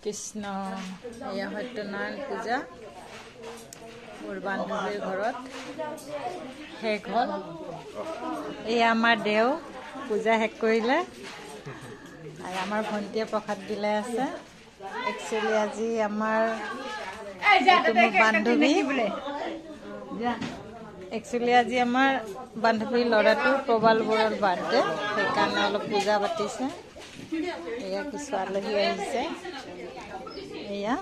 কৃষ্ণ এয়া সত্যনাৰায়ণ পূজা মোৰ বান্ধৱীৰ ঘৰত শেষ হ'ল এয়া আমাৰ দেও পূজা শেষ কৰিলে আৰু আমাৰ ভণ্টিয়ে প্ৰসাদ বিলাই আছে একচুৱেলি আজি আমাৰ বান্ধৱী একচুৱেলি আজি আমাৰ বান্ধৱীৰ ল'ৰাটো প্ৰবাল বৰুৱাৰ বাৰ্থডে সেইকাৰণে অলপ পূজা পাতিছে এয়া কিছু আলহী আহিছে এয়া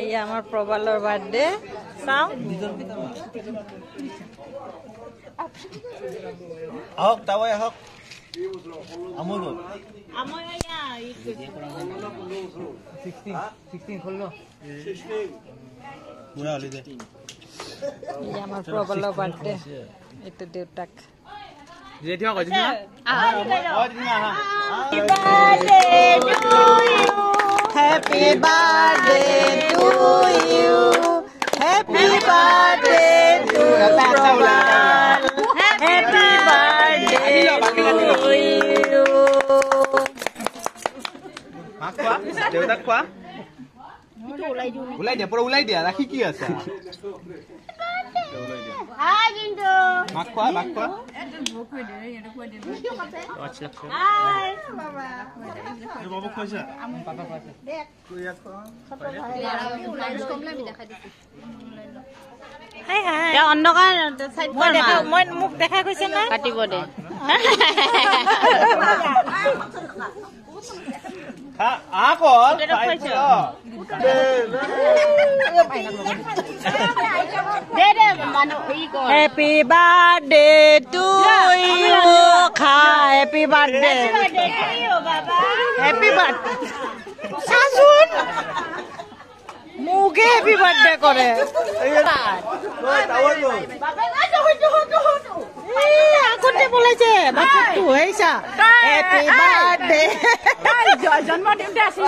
এয়া আমাৰ প্ৰবালৰ বাৰ্থডে চাওঁ আহক তাৱাই আহক আমল আমাৰ এয়া 16 খোল 16 পুৰা হলি দে এয়া আমাৰ প্ৰবালৰ বাৰ্থডে এটো দেউতাক যে থিয়া কইছি না Happy birthday to you. Happy birthday to Prabal. Happy birthday to you. Makwa, dewa kwa? Ulai dia, pura ulai dia. Laki ki asa? Hai Jindu. Makwa, makwa. Hai. Baba khoisa. Papa khoisa. Dek. Kuya ko. Hi hi. Ya অন্ধকার side মই দেখা মই মুখ দেখা কৈছে না কাটিব দে Ha, ako. দে দে মানু ই কর Happy birthday to you. Happy birthday. Happy birthday. Sasun. মুগে হ্যাপি বার্থডে করে আগতে বলেছে বাচ্চাটো হয়েছা হ্যাপি বার্থডে জন্মদিনটা আছিল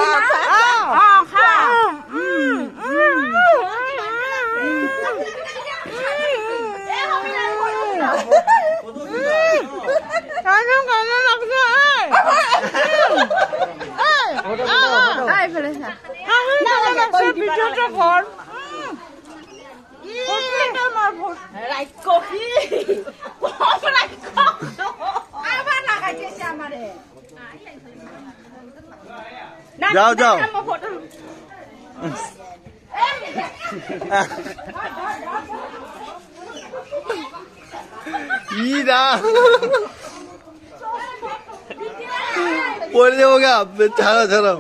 না যাও যাও ইরা পড়ে যাবো গা ছাড়া ছাড়া